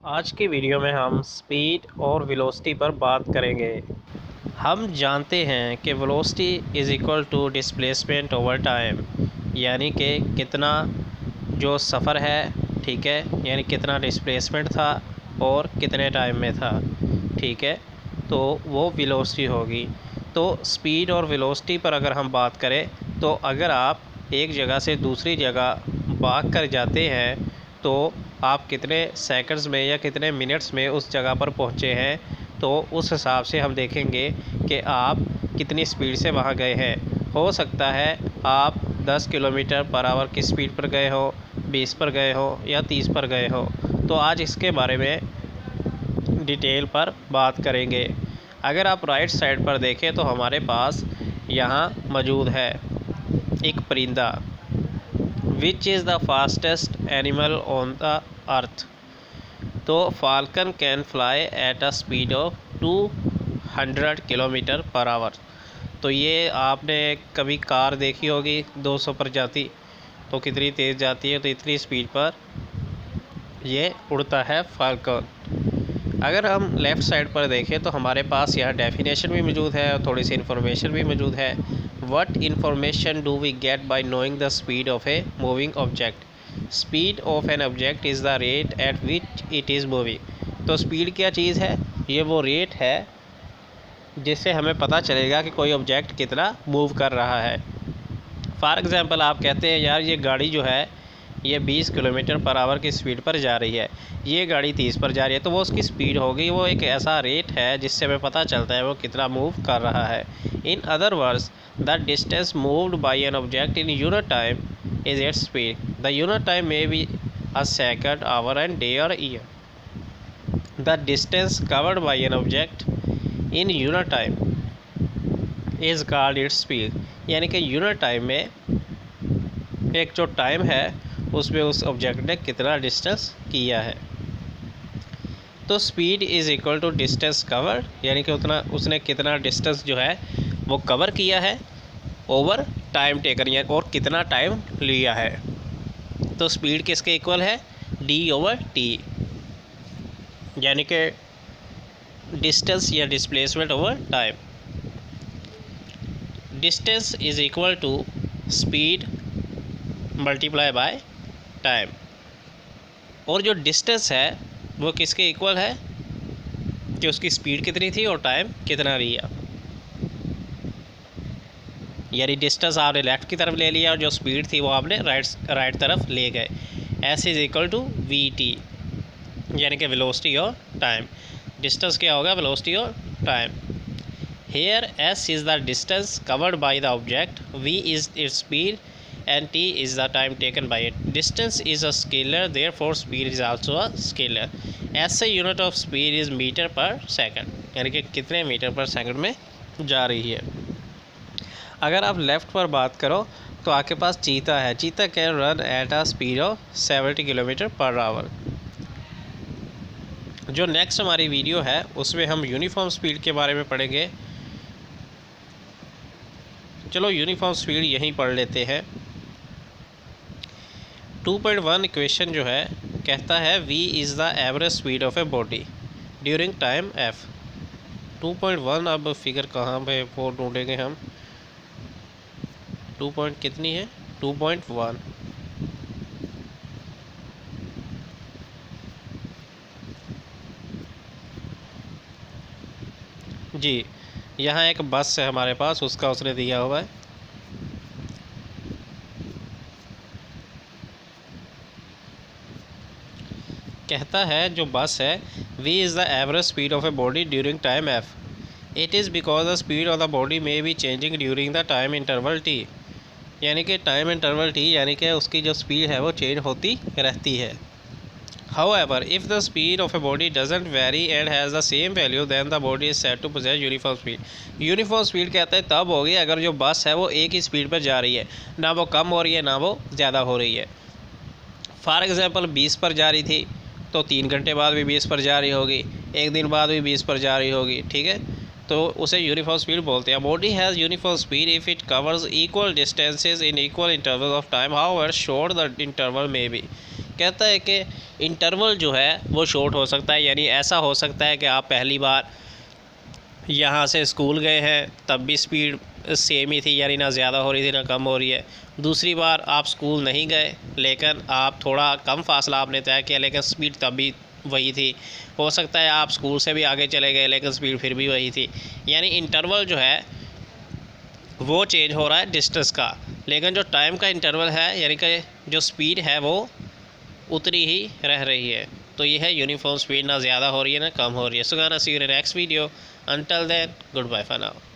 आज की वीडियो में हम स्पीड और वेलोसिटी पर बात करेंगे। हम जानते हैं कि velocity is equal to displacement over time, यानी कि कितना जो सफ़र है, ठीक है, यानी कितना डिस्प्लेसमेंट था और कितने टाइम में था, ठीक है, तो वो वेलोसिटी होगी। तो स्पीड और वेलोसिटी पर अगर हम बात करें तो अगर आप एक जगह से दूसरी जगह भाग कर जाते हैं तो आप कितने सेकंड्स में या कितने मिनट्स में उस जगह पर पहुँचे हैं, तो उस हिसाब से हम देखेंगे कि आप कितनी स्पीड से वहाँ गए हैं। हो सकता है आप 10 किलोमीटर पर आवर की स्पीड पर गए हो, 20 पर गए हो या 30 पर गए हो। तो आज इसके बारे में डिटेल पर बात करेंगे। अगर आप राइट साइड पर देखें तो हमारे पास यहाँ मौजूद है एक परिंदा। Which is the fastest animal on the earth. तो falcon can fly at a speed of 200 kilometre per hour. तो ये आपने कभी कार देखी होगी 200 पर जाती, तो कितनी तेज़ जाती है, तो इतनी स्पीड पर ये उड़ता है फाल्कन। अगर हम लेफ़्ट साइड पर देखें तो हमारे पास यहाँ डेफिनेशन भी मौजूद है और थोड़ी सी इन्फॉर्मेशन भी मौजूद है। What information do we get by knowing the speed of a moving object. Speed of an object is the rate at which it is moving. तो स्पीड क्या चीज़ है? ये वो रेट है जिससे हमें पता चलेगा कि कोई ऑब्जेक्ट कितना मूव कर रहा है। फॉर एग्ज़ाम्पल आप कहते हैं यार ये गाड़ी जो है ये 20 किलोमीटर पर आवर की स्पीड पर जा रही है, ये गाड़ी 30 पर जा रही है, तो वो उसकी स्पीड होगी। वो एक ऐसा रेट है जिससे हमें पता चलता है वो कितना मूव कर रहा है। In other words the distance moved by an object in unit time is its speed. The unit time may be a second, hour and day और year. The distance covered by an object in unit time is called its speed. यानी कि unit time में एक जो time है उसमें उस object ने कितना डिस्टेंस किया है। तो speed is equal to distance cover, यानी कि उतना उसने कितना डिस्टेंस जो है वो कवर किया है ओवर टाइम टेकन, या और कितना टाइम लिया है। तो स्पीड किसके इक्वल है? डी ओवर टी, यानी कि डिस्टेंस या displacement over time. Distance is equal to speed multiply by time. और जो डिस्टेंस है वो किसके इक्वल है? कि उसकी स्पीड कितनी थी और टाइम कितना लिया। यानी डिस्टेंस आपने लेफ़्ट की तरफ ले लिया और जो स्पीड थी वो आपने राइट तरफ ले गए। S is equal to V T, यानी कि वेलोसिटी और टाइम। डिस्टेंस क्या होगा? वेलोसिटी और time. Here S is the distance covered by the object, V is its speed and t is the time taken by it. Distance is a scalar, therefore speed is also a scalar. SI unit of speed is meter per second, यानी कि कितने metre पर second में जा रही है। अगर आप लेफ़्ट पर बात करो तो आपके पास चीता है। चीता can run at a speed of 70 kilometre per our. जो नेक्स्ट हमारी वीडियो है उसमें हम यूनिफॉर्म स्पीड के बारे में पढ़ेंगे। चलो यूनिफॉर्म स्पीड यहीं पढ़ लेते हैं। 2.1 इक्वेशन जो है कहता है v is the average speed of a body during time f। 2.1 अब फिगर कहाँ पे वो ढूंढेंगे हम? 2 पॉइंट कितनी है? 2.1। जी, यहाँ एक बस है हमारे पास, उसका उसने दिया हुआ है। कहता है जो बस है v is the average speed of a body during time f। It is because the speed of the body may be changing during the time interval t। यानी कि टाइम इंटरवल t, यानी कि उसकी जो स्पीड है वो change होती रहती है। However, if the speed of a body doesn't vary and has the same value, then the body is said to possess uniform speed. Uniform speed कहते हैं तब होगी अगर जो बस है वो एक ही स्पीड पर जा रही है, ना वो कम हो रही है ना वो ज़्यादा हो रही है। फॉर एग्ज़ाम्पल 20 पर जा रही थी तो 3 घंटे बाद भी 20 पर जा रही होगी, एक दिन बाद भी 20 पर जा रही होगी, ठीक है, तो उसे यूनिफॉर्म स्पीड बोलते हैं। Body has uniform speed if it covers equal distances in equal interval of time, however short the interval may be. कहता है कि इंटरवल जो है वो शॉर्ट हो सकता है, यानी ऐसा हो सकता है कि आप पहली बार यहाँ से स्कूल गए हैं तब भी स्पीड सेम ही थी, यानी ना ज़्यादा हो रही थी ना कम हो रही है। दूसरी बार आप स्कूल नहीं गए लेकिन आप थोड़ा कम फासला आपने तय किया लेकिन स्पीड तब भी वही थी। हो सकता है आप स्कूल से भी आगे चले गए लेकिन स्पीड फिर भी वही थी। यानी इंटरवल जो है वो चेंज हो रहा है डिस्टेंस का, लेकिन जो टाइम का इंटरवल है यानी कि जो स्पीड है वो उतनी ही रह रही है। तो ये है यूनिफॉर्म स्पीड, ना ज़्यादा हो रही है ना कम हो रही है। So gonna see you in next video, until then goodbye for now.